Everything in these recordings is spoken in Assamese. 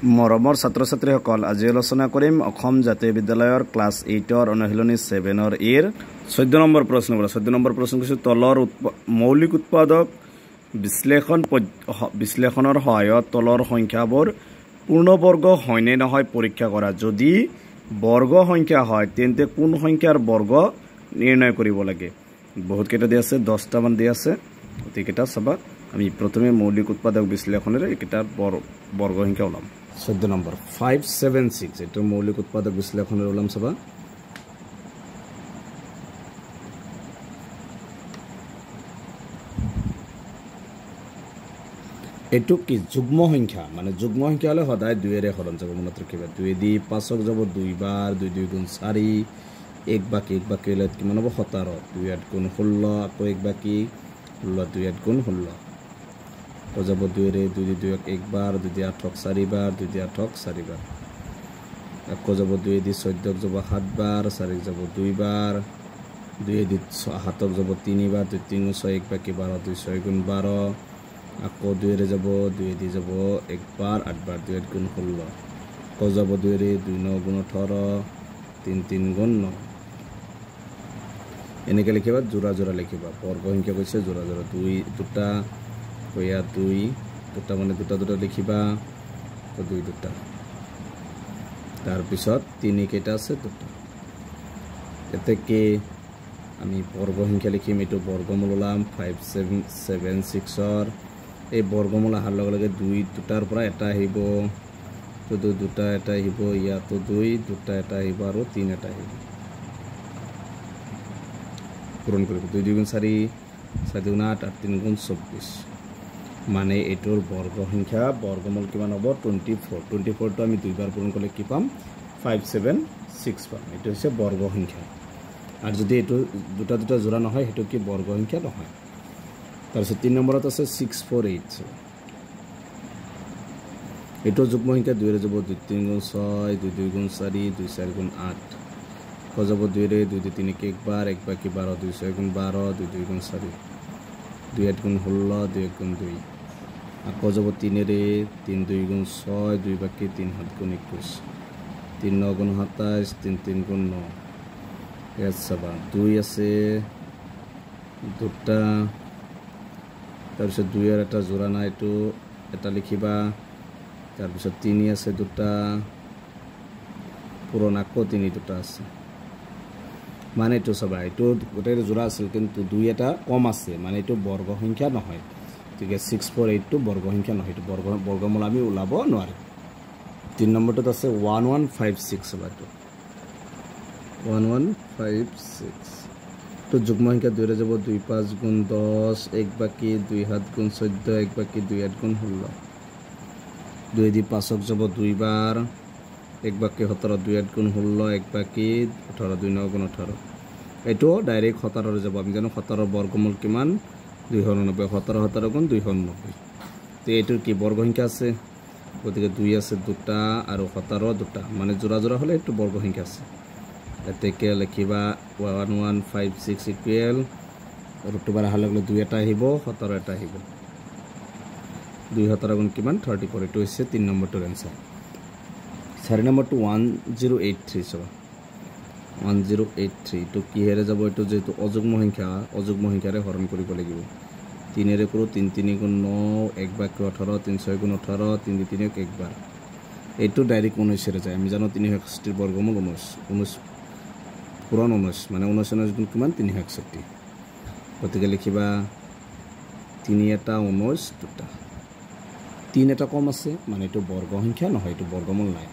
মৰমৰ ছাত্ৰ ছাত্ৰীসকল আজি আলোচনা কৰিম অসম জাতীয় বিদ্যালয়ৰ ক্লাছ 8ৰ অনুশীলনী 7ৰ এৰ 14 নম্বৰ প্ৰশ্ন পৰা 14 নম্বৰ প্ৰশ্ন কৈছো তলৰ মৌলিক উৎপাদক বিশ্লেষণৰ সহায়ত তলৰ সংখ্যাবোৰ পূৰ্ণবৰ্গ হয় নে নহয় পৰীক্ষা কৰা যদি বৰ্গ সংখ্যা হয় তেন্তে কোন সংখ্যাৰ বৰ্গ নিৰ্ণয় কৰিব লাগে বহুত কেইটা দি আছে 10টা মান দি আছে একেটা চাবা আমি প্ৰথমে মৌলিক উৎপাদক বিশ্লেষণৰ একেটাৰ বৰ্গ সংখ্যা ওলাম 14 নম্বৰ 576 এটো মৌলিক উৎপাদক বিশ্লেষণৰ ওলাম চাবা এটো কি যুগ্ম সংখ্যা মানে যুগ্ম সংখ্যা হলে সদায় 2 এৰে হৰণ যাব মনত ৰাখিবা 2 দি 5ক যাব 2 বাৰ 2 2 গুণ 4 1 বাকি লত কিমান হ'ব 17 2 8 গুণ 16 আকৌ 1 বাকি 16 2 8 গুণ 16 তো যাব 2 রে 2 দি 2 1 বার 2 দি 8 4 বার 2 দি 8 4 বার আকৌ যাব 2 দি 14 যাব 7 বার 4 যাব 2 বার 2 দি 7 যাব 3 বার 2 3 6 1 বাকি 12 2 6 গুণ 12 আকৌ 2 রে যাব 2 দি যাব 1 বার 8 বার 2 8 গুণ 16 আকৌ যাব 2 রে 2 9 গুণ 18 3 3 গুণ 9 এনেকে লিখিবা জোড়া জোড়া লিখিবা বর্গ সংখ্যা কৈছে জোড়া জোড়া 2 দুটা কইয়া 2 দুটা মানে দুটা লিখিবা তো 2 দুটা তার পিছত 3 কেটা আছে দুটা এতে কি আমি বর্গ সংখ্যা লিখিম এটো বর্গমূল ওলাম 5776 ৰ এই বৰ্গমূল আহাৰ লগে লগে 2 দুটাৰ পৰা এটা আহিব তো দুটা এটা আহিব ইয়াতো 2 দুটা এটা আহিব আৰু 3 এটা আহিব পূৰণ কৰিব 2 2 গুণ 4 4 গুণ 8 8 3 গুণ 24 মানে এটোর বর্গ সংখ্যা বর্গমূল কিমান হ'ব 24 তো আমি দুইবার পূরণ করলে কি পাম 576 পাম এটা হচ্ছে বর্গ সংখ্যা আর যদি এটো দুটা দুটা জোড়া নহয় হেতু কি বর্গ সংখ্যা নহয় তাৰপিছত 3 নম্বৰত আছে 648 এটো যুগ্ম সংখ্যা 2 ৰে যাব 2 3 গুণ 6 2 2 গুণ 4 2 4 গুণ 8 কো যাব 2 ৰে 2 2 3 1 বার 1 বাকি 12 2 6 গুণ 12 2 2 গুণ 4 2 8 গুণ 16 2 1 গুণ 2 আকৌ যাব 3 রে 3 2 গুণ 6 2 বাকি 3 7 গুণ 21 3 9 গুণ 27 3 3 গুণ 9 এর সবা 2 আছে দুটা তাৰপিছত 2 এৰ এটা জোড়া না এটো এটা লিখিবা তাৰপিছত 3 আছে দুটা পুরন আকৌ 3 দুটা আছে মানে এটো সবা এটো গোটেই জোড়া আছিল কিন্তু 2 এটা কম আছে মানে এটো বর্গ সংখ্যা নহয় ঠিক আছে 648 টো বর্গ সংখ্যা নহয় এটো বর্গমূল আমি ওলাব নোৱাৰে 3 নম্বৰটো আছে 1156 বাটো 1156 তো যুগ্ম সংখ্যা 2 ৰে যাব 2 5 গুণ 10 1 বাকি 2 7 গুণ 14 1 বাকি 2 8 গুণ 16 2 দি 5ক যাব 2 বার 1 বাকি 17 2 8 গুণ 16 1 বাকি 18 2 9 গুণ 18 এটো ডাইরেক্ট 17 ৰে যাব আমি জানো 17 ৰ বৰ্গমূল কিমান 290 17 17 গুণ 290 তো এটোৰ কি বৰ্গ সংখ্যা আছে গতিকে 2 আছে দুটা আৰু 17 দুটা মানে জোড়া জোড়া হলে এটো বৰ্গ সংখ্যা আছে এতে কে লিখিবা 1156 ইকুয়াল ৰুট বাৰ আহাৰ লগে 2 এটা আহিব 17 এটা আহিব 2 17 গুণ কিমান 34 এটো হৈছে 3 নম্বৰটোৰ आंसर 4 নম্বৰটো 1083 সব 1083 তো কি হেৰে যাব এটো যেটো অযুগ্ম সংখ্যাৰে হৰণ কৰিব লাগিব 3 এৰে কৰো 3 3 গুণ 9 1 বাকি 18 3 6 গুণ 18 3 3 1 বার এটো ডাইরেক্ট 19 ৰে যায় আমি জানো 361 ৰ বর্গমূল 19 পুরন 19 মানে 19 গুণ কিমান 361 গতিকে লিখিবা 3 এটা 19 দুটা 3 এটা কম আছে মানে এটো বর্গ সংখ্যা নহয় এটো বর্গমূল নাই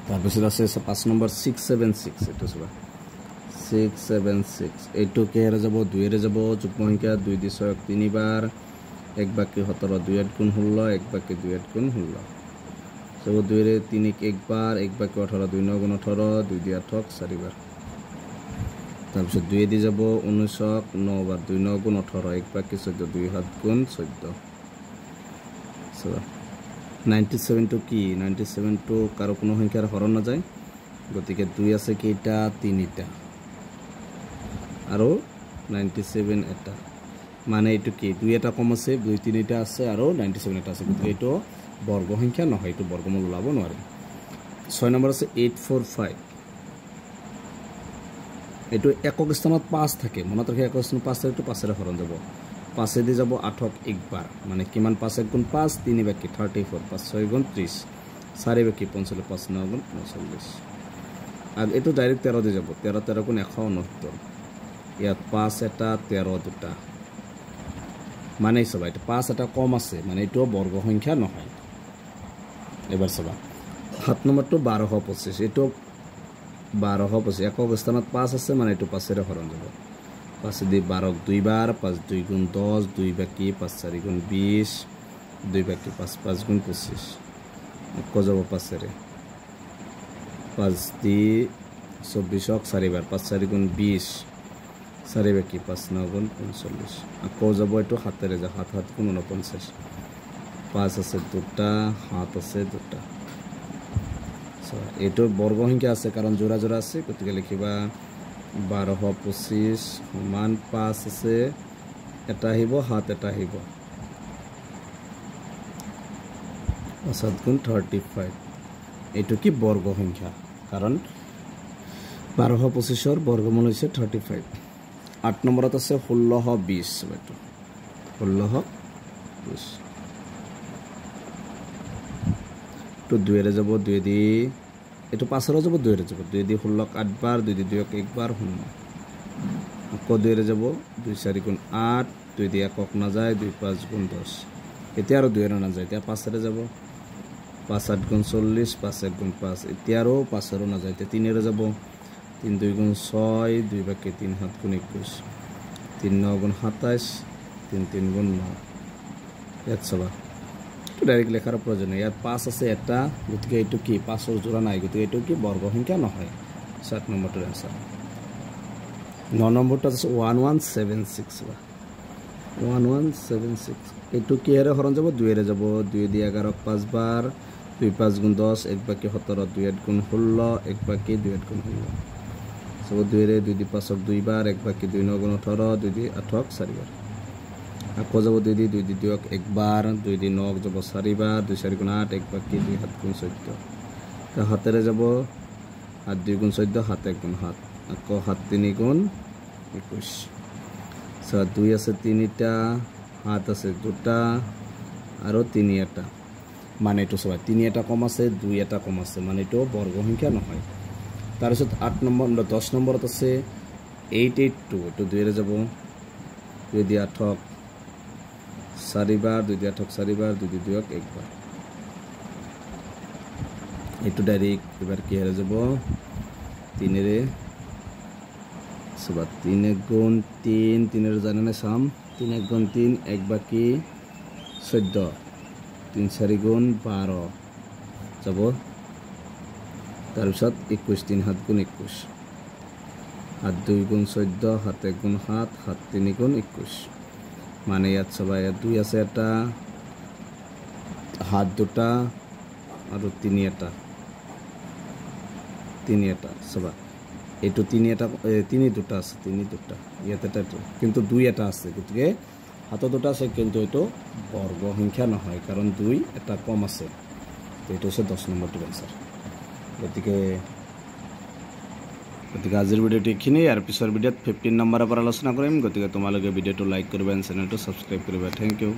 তাৰপিছত আছে 5 নম্বৰ 676 এটো সবা 676 এটো কে হেৰে যাব 2 এৰে যাব যুগ্ম সংখ্যা 2 দি 6 3 বার 1 বাকি 17 2 8 গুণ 16 1 বাকি 2 8 গুণ 16 সব 2 রে 3 1 বার 1 বাকি 18 2 9 গুণ 18 2 দি 8 4 বার তাৰপিছত 2 দি যাব 19 9 বার 2 9 গুণ 18 1 বাকি 14 2 7 গুণ 14 সব 97 টো কি 97 টো কারো কোনো সংখ্যাৰ হৰণ না যায় গতিকে 2 আছে কেইটা 3টা আৰু 97 এটা মানে এটো কি 2 এটা কম আছে 2 3টা আছে আৰু 97 এটা আছে গতিকে এটো বৰ্গ সংখ্যা নহয়, এইটো বৰ্গমূল ওলাব নোৱাৰিম। 6 নম্বৰ আছে 845, এইটো একক স্থানত 5 থাকে, মনত ৰাখি একক স্থানত 5 থাকে, 5 হৰণ যাব, 5 দি যাব 8ক একবাৰ, মানে কিমান 5 1 গুণ 5 3 বাকি 34, 5 6 গুণ 30, 4 বাকি 45, 5 9 গুণ 39, আৰু এইটো ডাইৰেক্ট 13 দি যাব, 13 13 গুণ 169, ইয়াত 5 এটা 13 দুটা, মানে চাবা এটা 5 এটা কম আছে, মানে এইটো বর্গ সংখ্যা নহয়। এবাৰ চাবা 7 নম্বৰটো 1225, এইটো 1225 একক স্থানত 5 আছে, মানে এইটো 5 হৰণ যাব, 5 দি 12ক দুইবাৰ, 5 2 গুণ 10, 2 বাকি 5 4 গুণ 20, 2 বাকি 5 5 গুণ 25, আকৌ যাব 5 5 দি 24ক 4 বাৰ, 5 4 গুণ 20, 4 বাকি 5 9 গুণ 45, আকৌ যাব এইটো 7 যা 7 7 গুণ 49, 5 আছে দুটা, 7 আছে দুটা। এইটো বর্গ সংখ্যা আছে কারণ জোড়া জোড়া আছে, গতিকে লিখিবা 1225 সমান 5 আছে, এটা আহিব 7 এটা আহিব, 7 গুণ 35, এইটো কি বর্গ সংখ্যা, কারণ 1225 বর্গমূল হৈছে 35। 8 নম্বৰত আছে 1620, এইটো 1620, তো 2 যাব, 2 দি এইটো 5 যাব, 2 যাব, 2 দি 16ক 8 বাৰ, 2 দি 2ক 1 বাৰ, 0, আকৌ 2 যাব, 2 4 গুণ 8, 2 দি একক নাযায়, 2 5 গুণ 10, এতিয়া আৰু 2 নাযায়, এতিয়া 5 যাব, 5 8 গুণ 40, 5 1 গুণ 5, এতিয়া আৰু 5 নাযায়, এতিয়া 3 যাব, 3 2 গুণ 6, 2 বাকি 3 7 গুণ 21, 3 9 গুণ 27, 3 3 গুণ 9, ইয়াত চাবা ডাইরেক্ট লেখার প্রয়োজন, ইয়াত 5 আছে এটা, গতিকে এইটো কি 5ৰ জোড়া নাই, গতিকে এইটো কি বৰ্গ সংখ্যা নহয়। 7 নম্বৰটোৰ আনসাৰ। 9 নম্বৰটো আছে 1176, 1176, এইটো কিহেৰে হৰণ যাব, 2 যাব, 2 দি 11ক 5 বাৰ, 2 5 গুণ 10, 1 বাকি 17, 2 8 গুণ 16, 1 বাকি 2 8 গুণ 16, সব 2 2 দি 5ক 2 বাৰ, 1 বাকি 2 9 গুণ 18, 2 দি 8ক 4 বাৰ, আকৌ যাব 2 দি 2ক 1 বাৰ, 2 দি 9ক যাব 4 বাৰ, 2 4 গুণ 8, 1 বাকি 2 7 গুণ 14, তা 7 যাব, 7 2 গুণ 14, 7 1 গুণ 7, আকৌ 7 3 গুণ 21, 2 আছে 3টা, 7 আছে 2টা, আৰু 3 এটা, মানে এইটো সবাই 3 এটা কম আছে, 2 এটা কম আছে, মানে এইটো বর্গ সংখ্যা নহয়। তাৰপিছত 8 নম্বৰ 10 নম্বৰত আছে 882, এইটো 2 যাব, 2 দি 8ক 4 বাৰ, 2 দি 8ক 4 বাৰ, 2 দি 2ক 1 বাৰ, এইটো ডাইরেক্ট এবার কি হয়ে যাব, 3 সবা 3 গুণ 3, 3 জানে না সাম, 3 1 গুণ 3, 1 বাকি 14, 3 4 গুণ 12 যাব, তাৰপিছত 21 3 7 গুণ 21, 7 2 গুণ 14, 7 1 গুণ 7, 7 3 গুণ 21, মানে ইয়াত সবা 2 আছে এটা, 7 দুটা, আৰু 3 এটা, 3 এটা সবা, এইটো 3 এটা 3 দুটা আছে, 3 দুটা, ইয়াত এটা কিন্তু 2 এটা আছে, গতিকে 7 দুটা আছে, কিন্তু এইটো বর্গ সংখ্যা নহয়, কারণ 2 এটা কম আছে, তো এইটো হচ্ছে 10 নম্বরটির আনসার। গতিকে আজিৰ ভিডিঅ'টো এইখিনি, আৰু পিছৰ ভিডিঅ'ত 15 নম্বৰৰ পৰা আলোচনা কৰিম, গতিকে তোমালোকে ভিডিঅ'টো লাইক কৰিবা, চেনেলটো সাবস্ক্ৰাইব কৰিবা। Thank U.